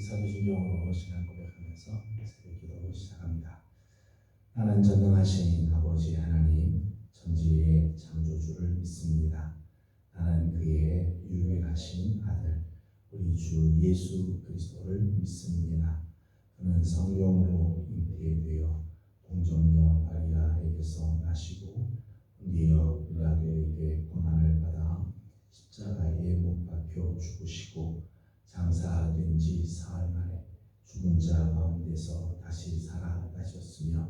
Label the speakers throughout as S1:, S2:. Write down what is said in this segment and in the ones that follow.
S1: 사도신경으로 신앙 고백하면서 새벽 기도 시작합니다. 나는 전능하신 아버지 하나님 천지의 창조주를 믿습니다. 나는 그의 유일하신 아들 우리 주 예수 그리스도를 믿습니다. 그는 성령으로 잉태되어 동정녀 마리아에게서 나시고 후디어 빌라도에게 고난을 받아 십자가에 못 박혀 죽으시고 장사된 지 사흘 만에 죽은 자 가운데서 다시 살아나셨으며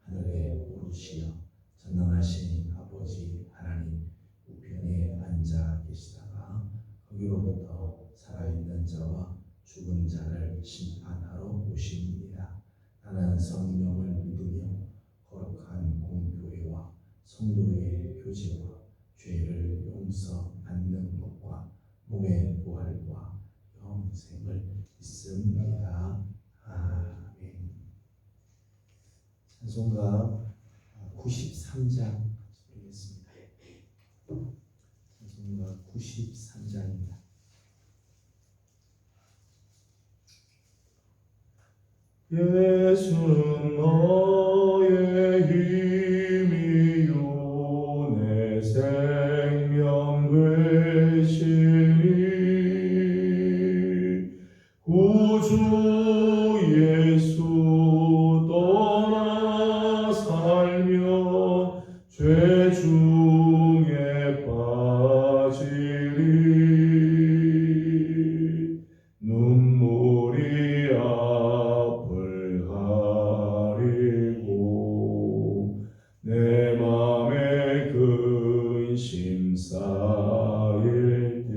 S1: 하늘에 오르시어 전능하신 아버지 하나님 우편에 앉아 계시다가 거기로부터 살아있는 자와 죽은 자를 심판하러 오십니다. 나는 성령을 믿으며 거룩한 공교회와 성도의 교제와 죄를 용서받는 것과 몸의 부활과 영생을 믿습니다. 아멘. 찬송가 93장 부르겠습니다. 찬송가 93장입니다.
S2: 예수는 너의 힘이요 내 생명 되시니 구주 예수 떠나 살며 죄 중에 빠지리 눈물이 앞을 가리고 내 맘에 근심 쌓일 때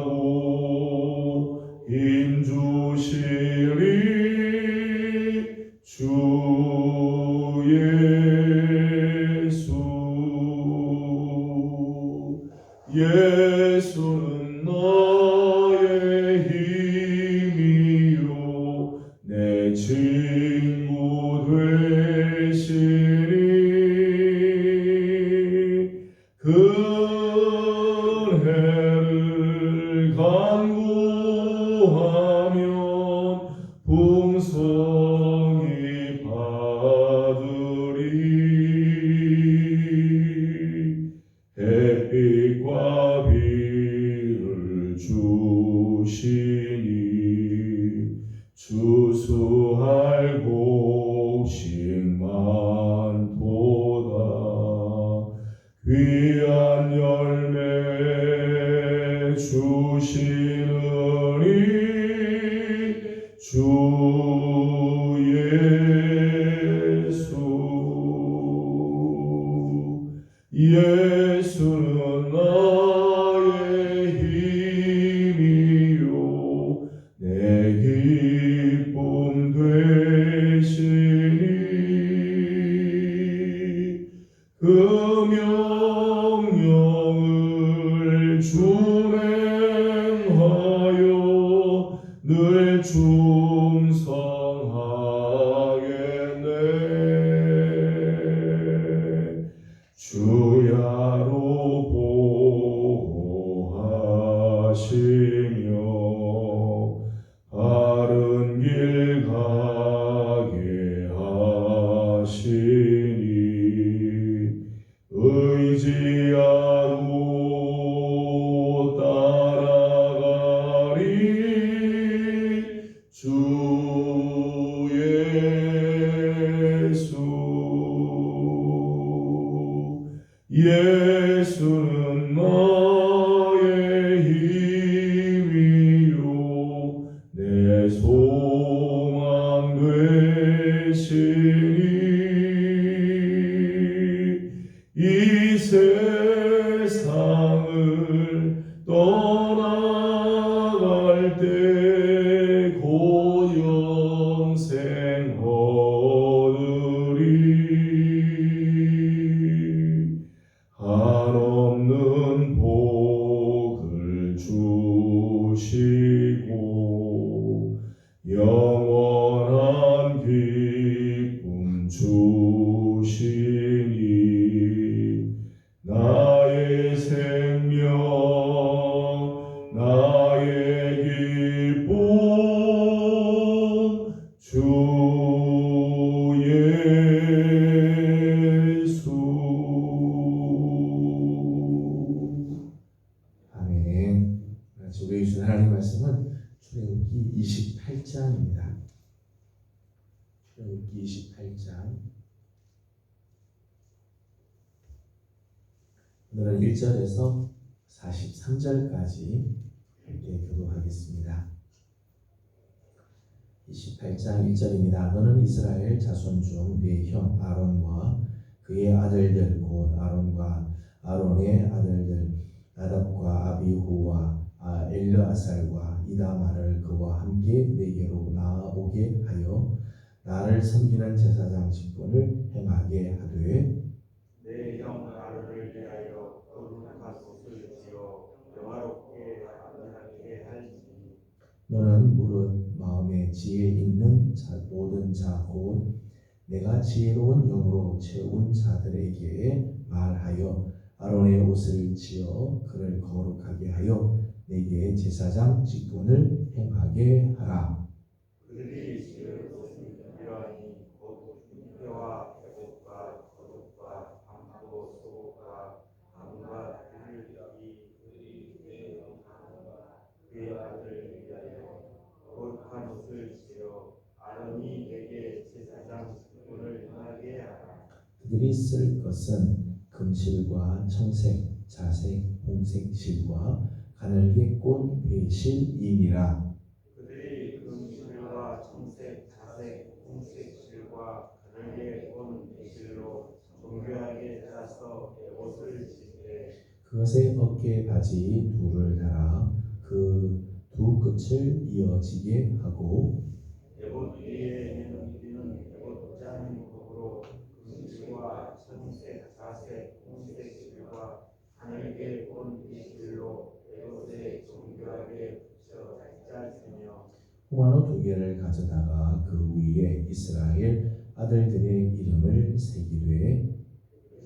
S2: 위로하고 힘 주시리 주 예수는 나의 힘이요 내 친구 되시니 근혜를 간구하면 풍성히 받으리 햇빛과 비를 주시니 추수할 곡식 많도다 귀한 열매 주시느니 주 예수는 나의 힘이요 내 기쁨 되시니 그 명령을 준행하여 늘 충성하겠네 주야로 보호하시며 바른 길 가게 하시니 의지하고 따라가리 주 예수는 나의 힘이요 내 소망 되시니 이 세상
S1: 우리에게 주신 하나님 말씀은 출애굽기 28장입니다. 출애굽기 28장 오늘은 1절에서 43절까지 함께 교도하겠습니다. 28장 1절입니다. 너는 이스라엘 자손 중 네 형 아론과 그의 아들들 곧 아론과 아론의 아들들 나답과 아비후와 엘르아살과 이다말을 그와 함께 내게로 나오게 하여 나를 섬기는 제사장 직분을 행하게 하되
S3: 내 형 아론을 위하여 거룩한 옷을 지어 영화롭게 안전하게 할지니
S1: 너는 무릇 마음에 지혜 있는 모든 자 곧 내가 지혜로운 영으로 채운 자들에게 말하여 아론의 옷을 지어 그를 거룩하게 하여 내게 제사장 직분을 행하게 하라.
S3: 그들이 지을 옷은 이러하니 곧 흉패와 에봇과 겉옷과 밤도 속옷과 밤과 들이 그의 아들을 위하여 거룩한 옷을 지어 아론이 내게 제사장 직분을 행하게 하라.
S1: 그들이 쓸 것은 금실과 청색, 자색, 홍색 실과 가늘게 꼰 배실이니라.
S3: 그들이 금실과 청색, 자색, 홍색 실과 가늘게 꼰 배실로 정교하게 짜서 옷을 지되
S1: 그것에 어깨 바지 둘을 달아 그 두 끝을 이어지게 하고
S3: 에봇 위에 메는 에봇 짜는 법으로 금실과 청색, 자색, 홍색 실과 가늘게 꼰 배실로 에봇에 정교하게 붙여 짜주며
S1: 홍화노 두 개를 가져다가 그 위에 이스라엘 아들들의 이름을 새기되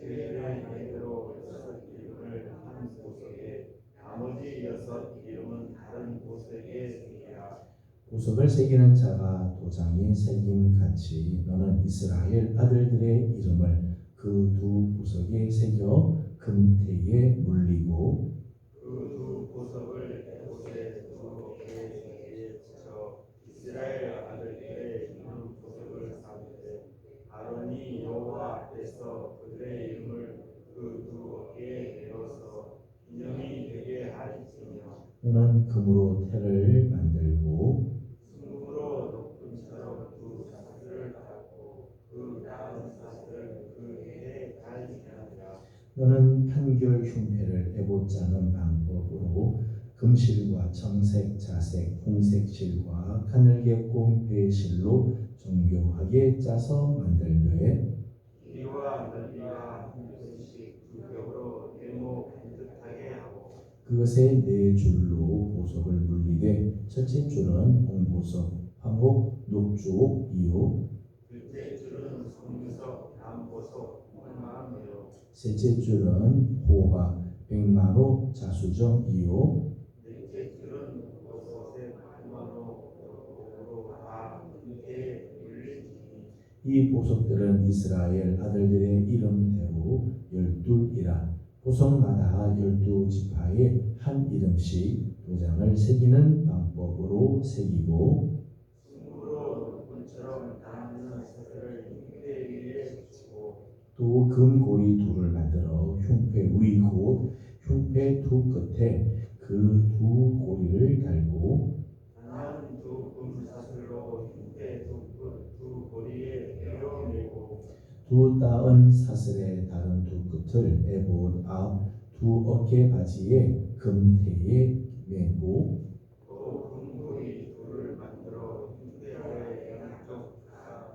S3: 그들의 대대로 6 이름을 한 보석에 나머지 6 이름은 다른 보석에 새기라.
S1: 보석을 새기는 자가 도장에 새김 같이 너는 이스라엘 아들들의 이름을 그 두 보석에 새겨 금태에 물리고
S3: 그 두 보석을 에봇의 두 어깨에 붙여 이스라엘 아들들의 이름 보석을 삼되 아론이 여호와 앞에서 그들의 이름을 그 두 어깨에 메어서 인형이 되게 할지며
S1: 너는 금으로 태를 만들고
S3: 승부로 높음처럼 두 사슬을 달고 그 다음 사슬을 그 해에 달지니라.
S1: 너는 판결 흉패를 에봇 짜는 방법으로 금실과 청색, 자색, 홍색 실과 가늘게 꼰 배실로 정교하게 짜서 만들되
S3: 길이와 넓이가 한 뼘씩 두 겹으로 네모 반듯하게 하고
S1: 그것에 네 줄로 보석을 물리되 첫째 줄은 홍보석, 황옥, 녹주옥이요
S3: 둘째 줄은 성유석, 남보석, 홍마음이요
S1: 셋째 줄은 호박, 백만호, 자수정이요
S3: 넷째 줄은 보석의 한마로 다 함께 물리지니
S1: 이 보석들은 이스라엘 아들들의 이름대로 12이라. 보석마다 12지파에 한 이름씩 도장을 새기는 방법으로 새기고
S3: 승부로 높음처럼 닿는 사슬을 흉패 위에 붙이고
S1: 또 금고리 둘을 만들어 흉패 위 곧 흉패 두 끝에 그 두 고리를 달고
S3: 단한 두 금사슬로 흉패 두 고리에 베어매고
S1: 두 따은 사슬의 다른 두 끝을 에봇 앞 두 어깨 바지에 금태에 매고
S3: 또 금고리 둘을 만들어 흉패의 양쪽 다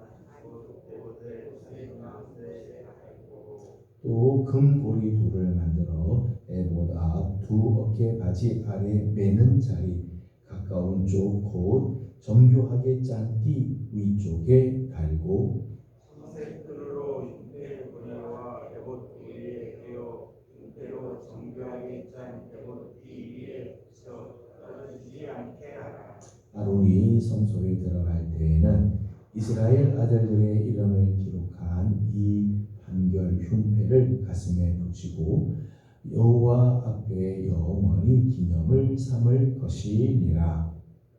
S3: 에봇의 세 가운데에 하고
S1: 또 금고리 둘을 만들어 에봇 앞 두 어깨 바지 아래 매는 자리 가까운 쪽 곧 정교하게 짠 띠 위쪽에 달고
S3: 청색 끈으로 흉패 고리와 에봇 위에 베어 흉패로 정교하게 짠 에봇 띠 위에 붙여 떨어지지 않게 하라.
S1: 아론이 성소에 들어갈 때에는 이스라엘 아들들의 이름을 기록한 이 판결 흉패를 가슴에 붙이고 여호와 앞에 영원히 기념을 삼을 것이니라.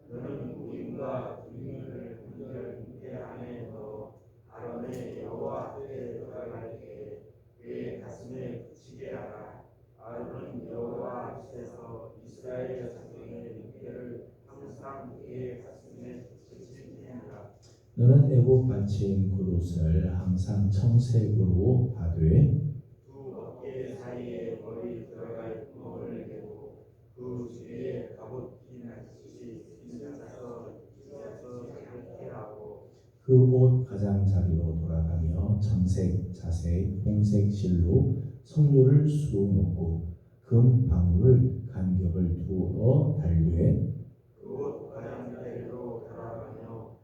S3: 너는 우림과 두림을 분별 때 안에 넣어 아론의 여호와 앞에 들어갈 때 그의 가슴에 붙이게 하라. 아론은 여호와 앞에서 이스라엘 자손의 링계를 항상 그의 가슴에 붙이니라.
S1: 너는 애복 받친 겉옷을 항상 청색으로 하되
S3: 두 어깨 사이에 머리 들어갈 구멍을 내고 그 주위에 갑옷 긴 낫이 찢어서 자르게 하고
S1: 그 옷 가장자리로 돌아가며 청색, 자색, 홍색 실로 성류를 수놓고 금 방울을 간격을 두어 달되
S3: 그옷 가장자리로 돌아가며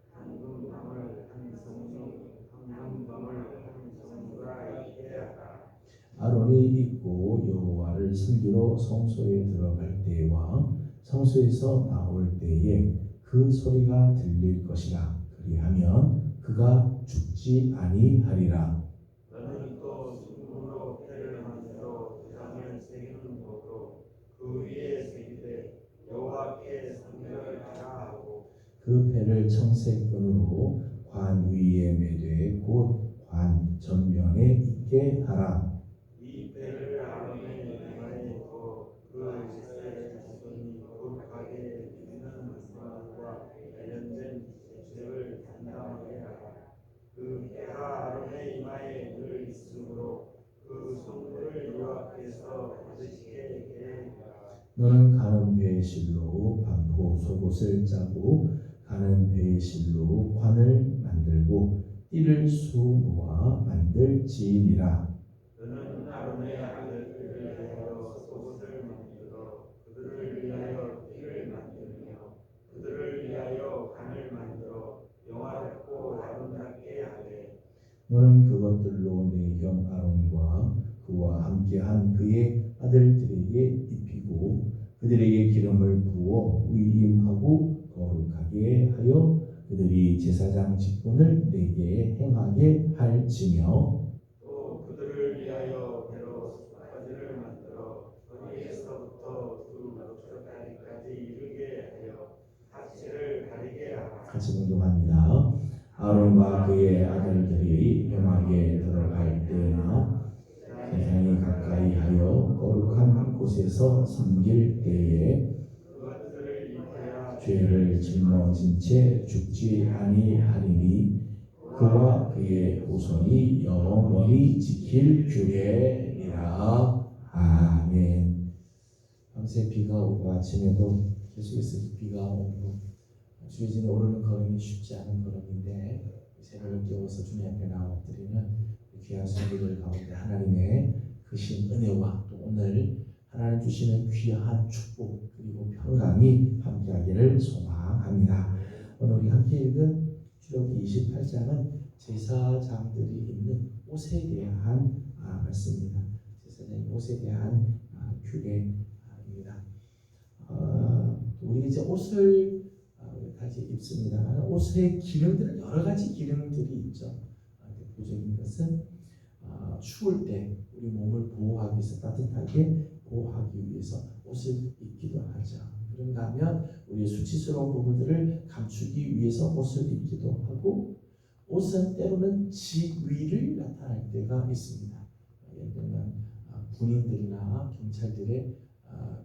S3: 한금방울 한 성문과 있게 하라.
S1: 아론이 입고 여호와를 섬기러 성소에 들어갈 때와 성소에서 나올 때에 그 소리가 들릴 것이라. 그리하면 그가 죽지 아니하리라.
S3: 너는 또 순금으로 패를 만들어 도장을 새기는 법으로 그 위에 새기되 여호와께 성결하라 하고
S1: 그 패를 청색끈으로 관 위에 매되 곧 관 전면에 있게 하라.
S3: 이 패를 아론의 이마에 두어 그 제사의 자손이 거룩하게 믿는 문화와 관련된 죄를 담당하게 하라. 그 패가 아론의 이마에 늘 있으므로 그 성물을 여호와께서 받으시게 계획하라.
S1: 너는 가는 배의 실로 반포 속옷을 짜고 가는 배의 실로 관을 만들고 띠를 수놓아 만들지니라.
S3: 너는 아론의 아들들을 위하여 속옷을 만들어 그들을 위하여 띠를 만들며 그들을 위하여 관을 만들어 영화롭고 아름답게 하되
S1: 너는 그것들로 내 형 아론과 그와 함께한 그의 아들들에게 입히고 그들에게 기름을 부어 위임하고 거룩하게 하여 그들이 제사장 직분을 내게 행하게 할지며
S3: 또 그들을 위하여 배로 바지를 만들어 허리에서부터 두 목젖다리까지 이르게 하여 하체를 가리게 하라.
S1: 같이 공동합니다. 아론과 그의 아들들이 회막에 들어갈 때나 세상에 가까이 하여 거룩한 곳에서 섬길 때에
S3: 그것들을 입어야
S1: 죄를 짊어진 채 죽지 아니하리니 그와 그의 후손이 영원히 지킬 규례니라. 아멘. 밤새 비가 오고 아침에도 계속해서 비가 오고 주의진에 오르는 걸음이 쉽지 않은 걸음인데 새벽을 깨워서 주님 앞에 나와 엎드리는 귀한 성도들 가운데 하나님의 크신 은혜와 또 오늘 하나님 주시는 귀한 축복 그리고 평강이 함께하기를 소망합니다. 오늘 우리 함께 읽은 출애굽기 28장은 제사장들이 입는 옷에 대한 말씀입니다. 제사장의 옷에 대한 규례입니다. 우리 이제 옷을 다시 입습니다만 옷의 기능들은 여러 가지 기능들이 있죠. 대표적인 것은 추울 때 우리 몸을 보호하기 위해서 따뜻하게 보호하기 위해서 옷을 입기도 하죠. 그런가 하면 우리의 수치스러운 부분들을 감추기 위해서 옷을 입기도 하고 옷은 때로는 지위를 나타낼 때가 있습니다. 예를 들면 군인들이나 경찰들의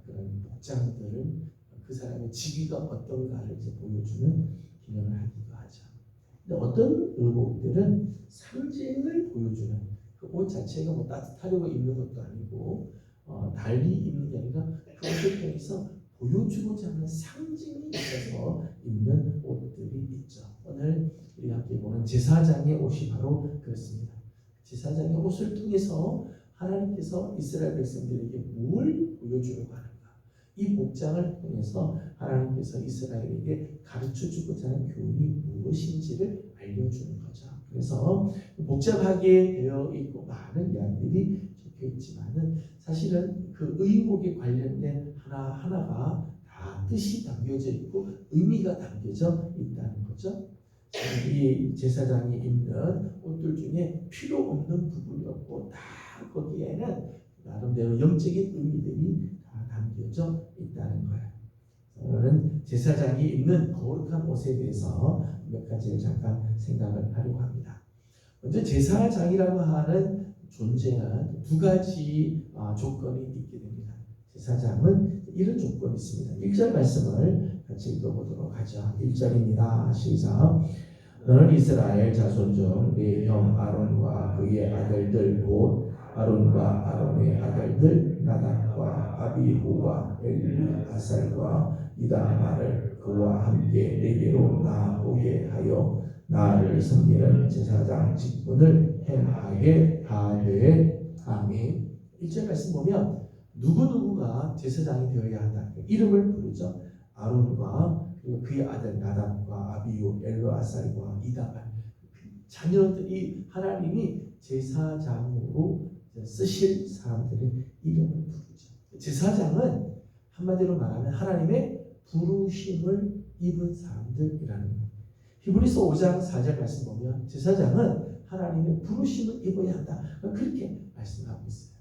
S1: 그런 복장들은 그 사람의 지위가 어떤가를 이제 보여주는 기능을 하기도 하죠. 근데 어떤 의복들은 상징을 보여주는 그 옷 자체가 뭐 따뜻하려고 입는 것도 아니고 달리 입는 게 아니라 그 옷을 통해서 보여주고자 하는 상징이 있어서 입는 옷들이 있죠. 오늘 우리 함께 보는 제사장의 옷이 바로 그렇습니다. 제사장의 옷을 통해서 하나님께서 이스라엘 백성들에게 뭘 보여주려고 하는가? 이 복장을 통해서 하나님께서 이스라엘에게 가르쳐주고자 하는 교훈이 무엇인지를 알려주는 거죠. 그래서 복잡하게 되어 있고 많은 이야기들이 적혀 있지만은 사실은 그 의복에 관련된 하나하나가 다 뜻이 담겨져 있고 의미가 담겨져 있다는 거죠. 이 제사장이 입는 옷들 중에 필요 없는 부분이 없고 다 거기에는 나름대로 영적인 의미들이 다 담겨져 있다는 거예요. 오늘은 제사장이 입는 거룩한 옷에 대해서 몇 가지를 잠깐 생각을 하려고 합니다. 먼저 제사장이라고 하는 존재는 두 가지 조건이 있게 됩니다. 제사장은 이런 조건이 있습니다. 1절 말씀을 같이 읽어보도록 하죠. 1절입니다. 시작. 너는 이스라엘 자손 중 네 형 아론과 그의 아들들 곧 아론과 아론의 아들들 나답과 아비후와 엘르아살과 이다말을 그와 함께 내게로 나오게 하여 나를 섬기는 제사장 직분을 행하게 하되. 아멘. 1절 말씀 보면 누구누구가 제사장이 되어야 한다. 이름을 부르죠. 아론과 그리고 그의 아들 나답과 아비후, 엘르아살과 이다말 자녀들이 하나님이 제사장으로 쓰실 사람들의 이름을 부르죠. 제사장은 한마디로 말하면 하나님의 부르심을 입은 사람들이라는 거예요. 히브리서 5장 4절 말씀 보면 제사장은 하나님의 부르심을 입어야 한다. 그렇게 말씀하고 있어요.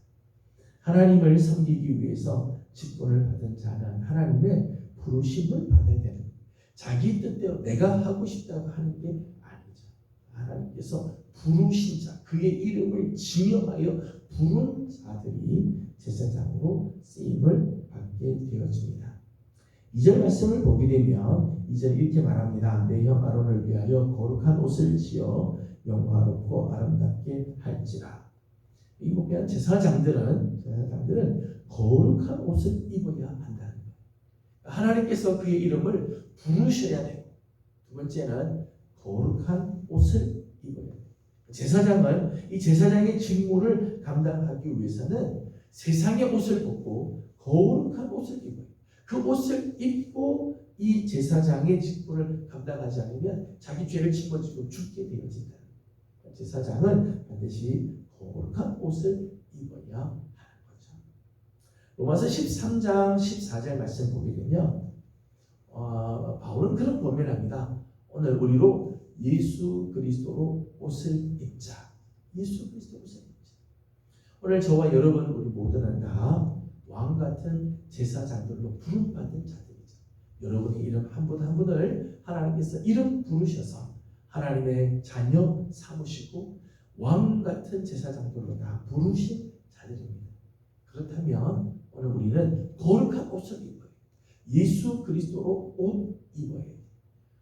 S1: 하나님을 섬기기 위해서 직분을 받은 자는 하나님의 부르심을 받아야 되는 거예요. 자기 뜻대로 내가 하고 싶다고 하는 게 아니죠. 하나님께서 부르신 자, 그의 이름을 지명하여 부른 자들이 제사장으로 쓰임을 받게 되어집니다. 2절 말씀을 보게 되면 2절 이렇게 말합니다. 내 형 아론을 위하여 거룩한 옷을 지어 영화롭고 아름답게 할지라. 이 보면 제사장들은 거룩한 옷을 입어야 한다는 거예요. 하나님께서 그의 이름을 부르셔야 되고, 두 번째는 거룩한 옷을 입어야 돼요. 제사장은 이 제사장의 직무를 감당하기 위해서는 세상의 옷을 벗고 거룩한 옷을 입어요. 그 옷을 입고 이 제사장의 직분을 감당하지 않으면 자기 죄를 짊어지고 죽게 되어진다. 제사장은 반드시 거룩한 옷을 입어야 하는 거죠. 로마서 13장 14절 말씀 보게 되면 바울은 그런 권면합니다. 오늘 우리로 예수 그리스도로 옷을 입자. 예수 그리스도 옷을 입자. 오늘 저와 여러분 우리 모두는 다 왕 같은 제사장들로 부름받은 자들이죠. 여러분의 이름 한 분 한 분을 하나님께서 이름 부르셔서 하나님의 자녀 삼으시고 왕 같은 제사장들로 다 부르신 자들입니다. 그렇다면 오늘 우리는 거룩한 옷을 입어요. 예수 그리스도로 옷 입어야 돼요.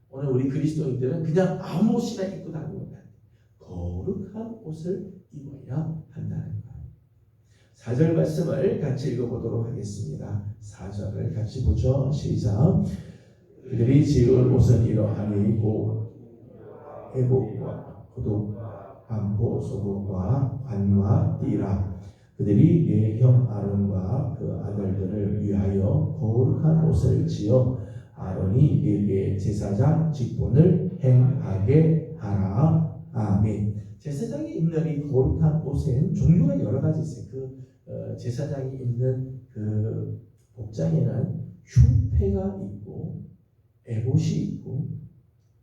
S1: 오늘 우리 그리스도인들은 그냥 아무 옷이나 입고 다니는 거예요. 거룩한 옷을 입어야 한다는 거예요. 4절 말씀을 같이 읽어보도록 하겠습니다. 4절을 같이 보죠. 시작. 그들이 지을 옷은 이러하니 곧 회복과 고독과 반포 소복과 관과 띠라. 그들이 내 형 아론과 그 아들들을 위하여 거룩한 옷을 지어 아론이 내게 제사장 직분을 행하게 하라. 아멘. 제사장이 입는 이 거룩한 옷엔 종류가 여러 가지 있어요. 제사장이 입는 그 복장에는 흉패가 있고 에봇이 있고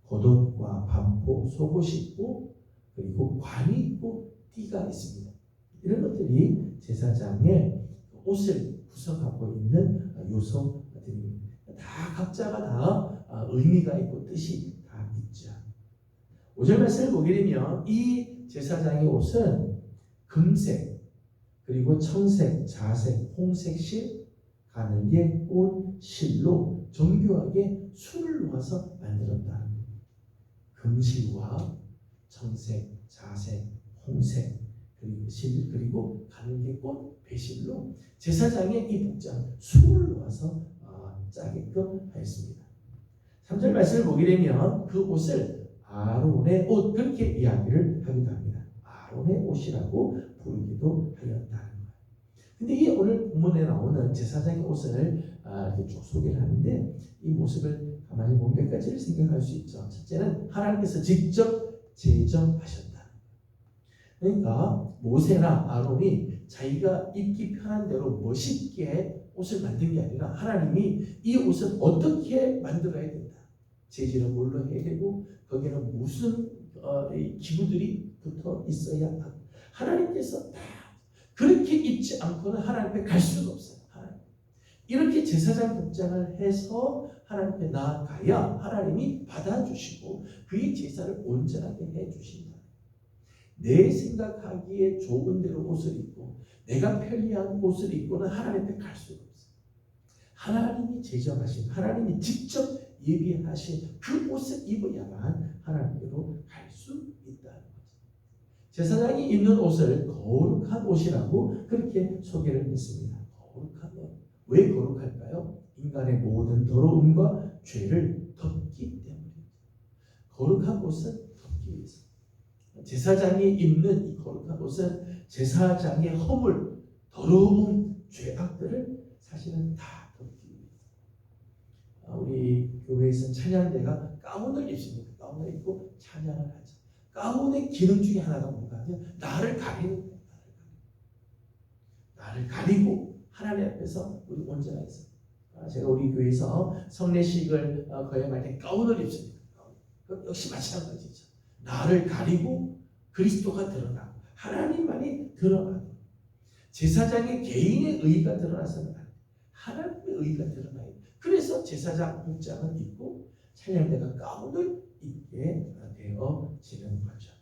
S1: 겉옷과 반포, 속옷이 있고 그리고 관이 있고 띠가 있습니다. 이런 것들이 제사장의 옷을 구성하고 있는 요소들입니다. 다 각자가 다 의미가 있고 뜻이 다 있죠. 5절 말씀을 보게 되면 이 제사장의 옷은 금색 그리고 청색, 자색, 홍색 실, 가늘게 온 실로 정교하게 술을 놓아서 만들었다. 금실과 청색, 자색, 홍색, 그리고 실, 그리고 가늘게 꼰 배실로 제사장의 이 복장 술을 놓아서 짜게끔 하였습니다. 3절 말씀을 보게 되면 그 옷을 아론의 옷 그렇게 이야기를 하기도 합니다. 아론의 옷이라고 부르기도 하였다는 거예요. 근데 이 오늘 본문에 나오는 제사장의 옷을 이렇게 쭉 소개를 하는데 이 모습을 가만히 보면 몇 가지를 생각할 수 있죠. 첫째는 하나님께서 직접 제정하셨다. 그러니까 모세나 아론이 자기가 입기 편한 대로 멋있게 옷을 만든 게 아니라 하나님이 이 옷을 어떻게 만들어야 된다. 재질은 뭘로 해야 되고 거기에는 무슨 기구들이 붙어 있어야 하고 하나님께서 다 그렇게 입지 않고는 하나님 앞에 갈 수가 없어요. 이렇게 제사장 복장을 해서 하나님 앞에 나아가야 하나님이 받아주시고 그의 제사를 온전하게 해주신다. 내 생각하기에 좋은 대로 옷을 입고 내가 편리한 옷을 입고는 하나님 앞에 갈 수가 없어요. 하나님이 제정하신, 하나님이 직접 예비하신 그 옷을 입어야만 하나님께로 갈 수 있다는 거죠. 제사장이 입는 옷을 거룩한 옷이라고 그렇게 소개를 했습니다. 거룩한 옷. 왜 거룩할까요? 인간의 모든 더러움과 죄를 덮기 때문입니다. 거룩한 옷은 덮기 위해서. 제사장이 입는 이 거룩한 옷은 제사장의 허물, 더러움, 죄악들을 사실은 다 덮기 위해서. 우리 교회에서는 찬양대가 가운을 입습니다. 가운을 입고 찬양을 하죠. 가운의 기능 중에 하나가 뭔가 하면 나를 가리는 거예요. 나를 가리고 하나님 앞에서 우리 온전하게. 제가 우리 교회에서 성례식을 거행할 때 가운을 입습니다. 역시 마찬가지죠. 나를 가리고 그리스도가 드러나고 하나님만이 드러나고 제사장의 개인의 의가 드러나서는 안 돼요. 하나님의 의가 드러나요. 그래서 제사장 복장을 입고 찬양대가 가운을 입게 되어지는 거죠.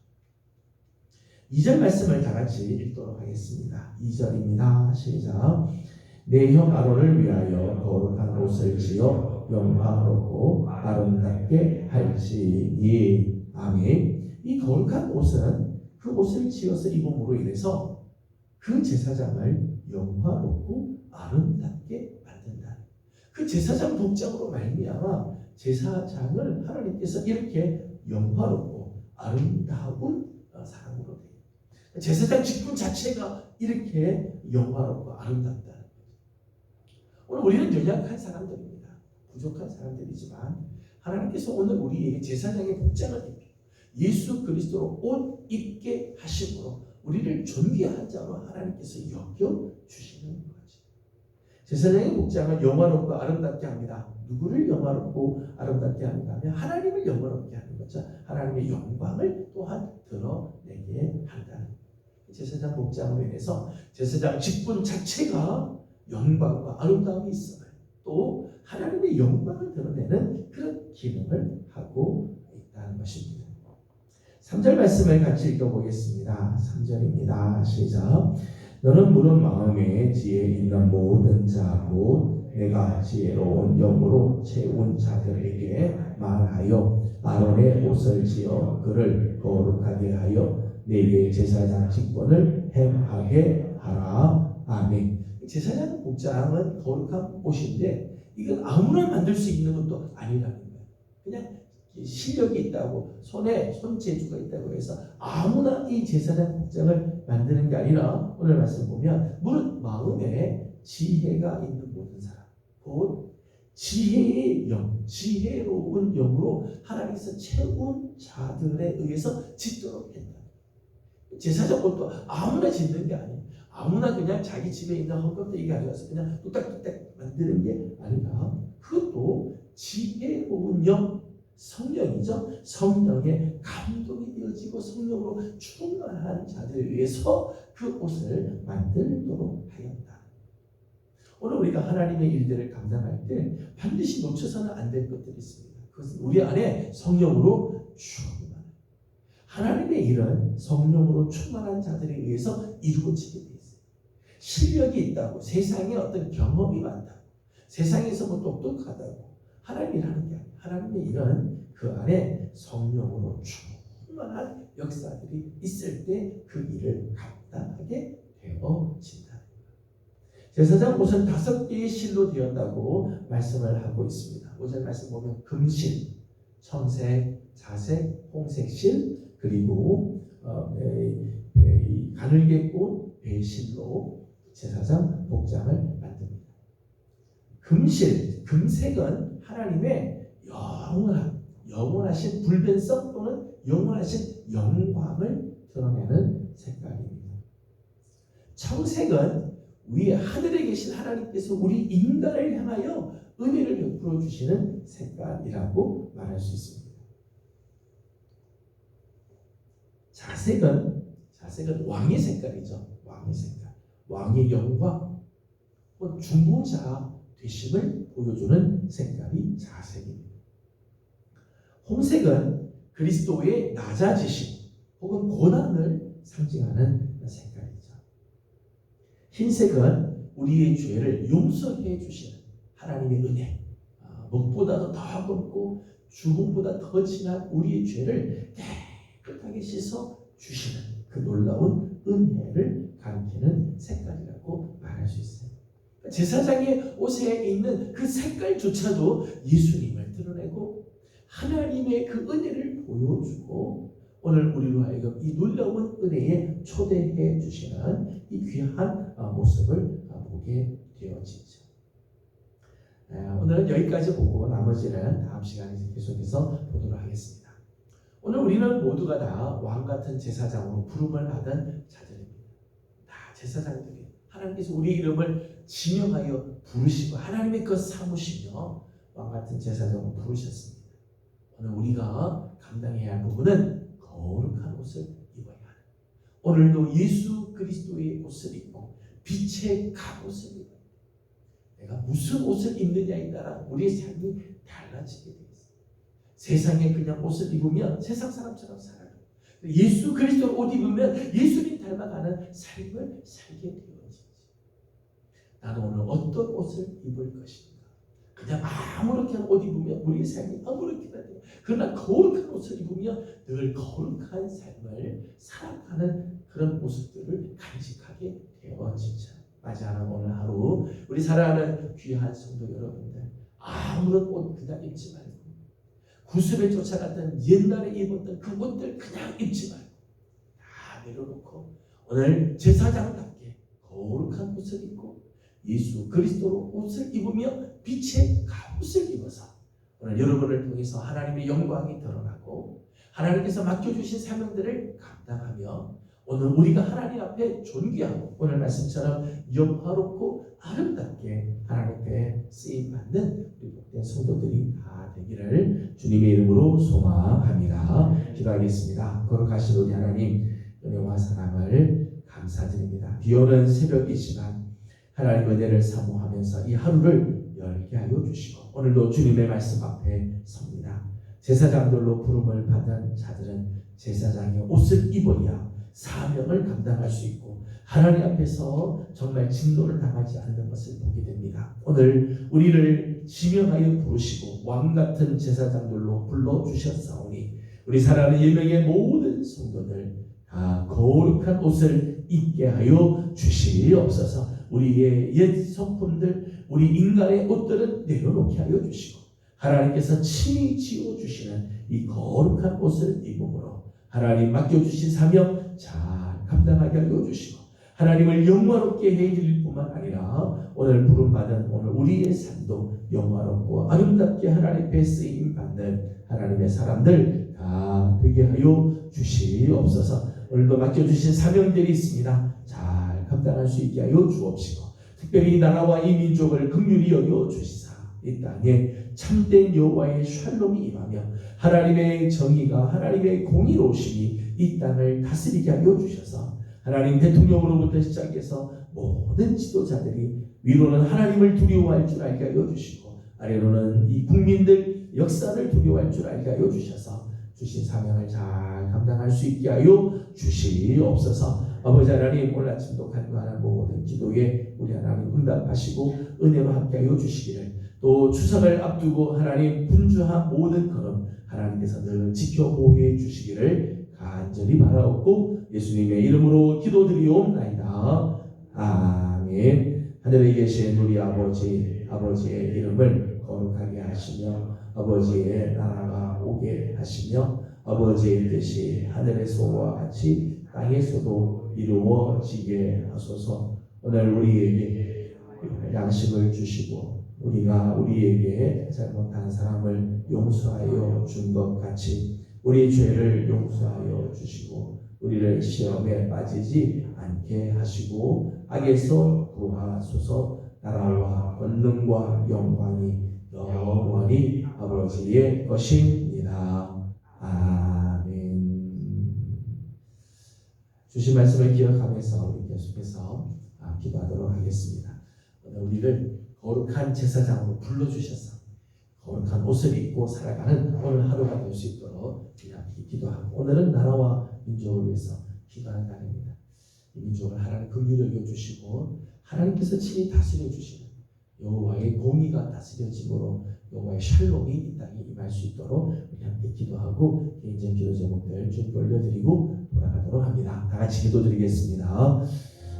S1: 2절 말씀을 다 같이 읽도록 하겠습니다. 2절입니다. 시작. 내 형 아론을 위하여 거룩한 옷을 지어 영광롭고 아름답게 할지니. 아멘. 이 거룩한 옷은 그 옷을 지어서 입음으로 인해서 그 제사장을 영화롭고 아름답게 만든다. 그 제사장 복장으로 말미암아 제사장을 하나님께서 이렇게 영화롭고 아름다운 사람으로 돼요. 제사장 직분 자체가 이렇게 영화롭고 아름답다는 거죠. 오늘 우리는 연약한 사람들입니다. 부족한 사람들이지만 하나님께서 오늘 우리에게 제사장의 복장을 입히고 예수 그리스도로 옷 입게 하심으로 우리를 존귀한 자로 하나님께서 여겨주시는 거죠. 제사장의 복장은 영화롭고 아름답게 합니다. 누구를 영화롭고 아름답게 하는가 하면 하나님을 영화롭게 하는 거죠. 하나님의 영광을 또한 드러내게 한다는 거예요. 제사장 복장으로 인해서 제사장 직분 자체가 영광과 아름다움이 있어요. 또 하나님의 영광을 드러내는 그런 기능을 하고 있다는 것입니다. 3절 말씀을 같이 읽어보겠습니다. 3절입니다. 시작. 너는 물은 마음에 지혜 있는 모든 자 곧 내가 지혜로운 영으로 채운 자들에게 말하여 아론의 옷을 지어 그를 거룩하게 하여 내게 제사장 직분을 행하게 하라. 아멘. 제사장 복장은 거룩한 옷인데 이건 아무나 만들 수 있는 것도 아니라는 거예요. 그냥 실력이 있다고 손에 손재주가 있다고 해서 아무나 이 제사장 복장을 만드는 게 아니라 오늘 말씀 보면 물은 마음에 지혜가 있는 모든 사람 곧 지혜의 영, 지혜로운 영으로 하나님께서 채운 자들에 의해서 짓도록 했다. 제사장 옷도 아무나 짓는 게 아니에요. 아무나 그냥 자기 집에 있는 헝겊대기 가져와서 그냥 뚝딱뚝딱 만드는 게 아니라 그것도 지혜로운 영, 성령이죠. 성령의 감동이 되어지고 성령으로 충만한 자들에 의해서 그 옷을 만들도록 하였다. 오늘 우리가 하나님의 일들을 감당할 때 반드시 놓쳐서는 안 될 것들이 있습니다. 그것은 우리 안에 성령으로 충만. 하나님의 일은 성령으로 충만한 자들에 의해서 이루어지게 되어 있어요. 실력이 있다고, 세상에 어떤 경험이 많다고, 세상에서 뭐 똑똑하다고 하나님이 일하는 게 아니에요. 하나님의 일은 그 안에 성령으로 충만한 역사들이 있을 때 그 일을 감당하게 되어진다. 제사장 옷은 5개의 실로 되었다고 말씀을 하고 있습니다. 5절 말씀 보면 금실, 청색, 자색, 홍색 실, 그리고 가늘게꽃 배실로 제사장 복장을 만듭니다. 금실, 금색은 하나님의 영원하신 불변성 또는 영원하신 영광을 드러내는 색깔입니다. 청색은 위에 하늘에 계신 하나님께서 우리 인간을 향하여 은혜를 베풀어 주시는 색깔이라고 말할 수 있습니다. 자색은 왕의 색깔이죠. 왕의 색깔. 왕의 영광, 중보자 되심을 보여주는 색깔이 자색입니다. 홍색은 그리스도의 낮아지심 혹은 고난을 상징하는 색깔이죠. 흰색은 우리의 죄를 용서해 주시는 하나님의 은혜, 먹보다도 더 검고 죽음보다 더 진한 우리의 죄를 깨끗하게 씻어 주시는 그 놀라운 은혜를 가리키는 색깔이라고 말할 수 있어요. 제사장의 옷에 있는 그 색깔조차도 예수님을 드러내고 하나님의 그 은혜를 보여주고 오늘 우리로 하여금 이 놀라운 은혜에 초대해 주시는 이 귀한 모습을 보게 되어지죠. 오늘은 여기까지 보고 나머지는 다음 시간에 계속해서 보도록 하겠습니다. 오늘 우리는 모두가 다 왕같은 제사장으로 부름을 받은 자들입니다. 다 제사장들이 하나님께서 우리 이름을 지명하여 부르시고 하나님의 것 삼으시며 왕같은 제사장으로 부르셨습니다. 오늘 우리가 감당해야 할 부분은 거룩한 옷을 입어야 하는, 오늘도 예수 그리스도의 옷을 입고 빛의 갑옷을 입어야 합니다. 내가 무슨 옷을 입느냐에 따라 우리의 삶이 달라지게 되어 있습니다. 세상에 그냥 옷을 입으면 세상 사람처럼 살아요. 예수 그리스도 옷 입으면 예수님 닮아가는 삶을 살게 되어지죠. 나는 오늘 어떤 옷을 입을 것인가? 그냥 아무렇게나 옷 입으면 우리의 삶이 아무렇게나 돼요. 그러나 거룩한 옷을 입으면 늘 거룩한 삶을 살아가는 그런 모습들을 간직하게 되어지죠. 맞아, 오늘 하루 우리 사랑하는 귀한 성도 여러분들, 아무런 옷 그냥 입지 말고 구습에 쫓아갔던 옛날에 입었던 그 옷들 그냥 입지 말고 다 내려놓고 오늘 제사장답게 거룩한 옷을 입고 예수 그리스도로 옷을 입으며 빛의 갑옷을 입어서 오늘 여러분을 통해서 하나님의 영광이 드러나고 하나님께서 맡겨주신 사명들을 감당하며 오늘 우리가 하나님 앞에 존귀하고 오늘 말씀처럼 영화롭고 아름답게 하나님 앞에 쓰임받는 우리 복된 성도들이 다 되기를 주님의 이름으로 소망합니다. 기도하겠습니다. 거룩하신 우리 하나님, 은혜와 사랑을 감사드립니다. 비오는 새벽이지만 하나님의 은혜를 사모하면서 이 하루를 열게 하여 주시고 오늘도 주님의 말씀 앞에 섭니다. 제사장들로 부름을 받은 자들은 제사장의 옷을 입어야 사명을 감당할 수 있고 하나님 앞에서 정말 진노를 당하지 않는 것을 보게 됩니다. 오늘 우리를 지명하여 부르시고 왕같은 제사장들로 불러주셨사오니 우리 사랑하는 예명의 모든 성도들 다 거룩한 옷을 입게 하여 주시옵소서. 우리의 옛 성품들, 우리 인간의 옷들은 내려놓게 하여 주시고 하나님께서 친히 지어주시는 이 거룩한 옷을 입음으로 하나님 맡겨주신 사명 잘 감당하게 하여 주시고 하나님을 영화롭게 해드릴 뿐만 아니라 오늘 부름받은 오늘 우리의 삶도 영화롭고 아름답게 하나님 앞에 쓰임받는 하나님의 사람들 다 되게 하여 주시옵소서. 오늘도 맡겨주신 사명들이 있습니다. 잘 감당할 수 있게 하여 주옵시고 특별히 나라와 이 민족을 긍휼히 여겨 주시사 이 땅에 참된 여호와의 샬롬이 임하며 하나님의 정의가 하나님의 공의로우심이 이 땅을 다스리게 하여 주셔서 하나님 대통령으로부터 시작해서 모든 지도자들이 위로는 하나님을 두려워할 줄 알게 하여 주시고 아래로는 이 국민들 역사를 두려워할 줄 알게 하여 주셔서 주신 사명을 잘 감당할 수 있게 하여 주시옵소서. 아버지 하나님, 오늘 아침도 간구하는 모든 기도에 우리 하나님 응답하시고 은혜로 함께하여 주시기를, 또 추석을 앞두고 하나님 분주한 모든 걸음 하나님께서 늘 지켜 보호해 주시기를 간절히 바라옵고 예수님의 이름으로 기도드리옵나이다. 아멘. 하늘에 계신 우리 아버지, 아버지의 이름을 거룩하게 하시며 아버지의 나라가 오게 하시며 아버지의 뜻이 하늘에서와 같이 땅에서도 이루어지게 하소서. 오늘 우리에게 양식을 주시고 우리가 우리에게 잘못한 사람을 용서하여 준 것 같이 우리 죄를 용서하여 주시고 우리를 시험에 빠지지 않게 하시고 악에서 구하소서. 나라와 권능과 영광이 영원히 아버지의 것입니다. 아멘. 주신 말씀을 기억하면서 우리 계속해서 기도하도록 하겠습니다. 오늘 우리를 거룩한 제사장으로 불러주셔서 거룩한 옷을 입고 살아가는 오늘 하루가 될 수 있도록 우리 함께 기도하고, 오늘은 나라와 민족을 위해서 기도하는 날입니다. 이 민족을 하나님 긍휼히 여겨주시고 하나님께서 친히 다스려 주시는 여호와의 공의가 다스려짐으로 여호와의 샬롬이 이 땅에 임할 수 있도록 우리 함께 기도하고 개인적인 기도 제목들 주님께 올려드리고 돌아가도록 합니다. 다 같이 기도드리겠습니다.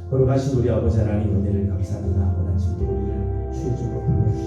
S1: 거룩하신 우리 아버지 하나님, 은혜를 감사합니다. 오늘 아침도 우리를 주의 집으로 불러주시고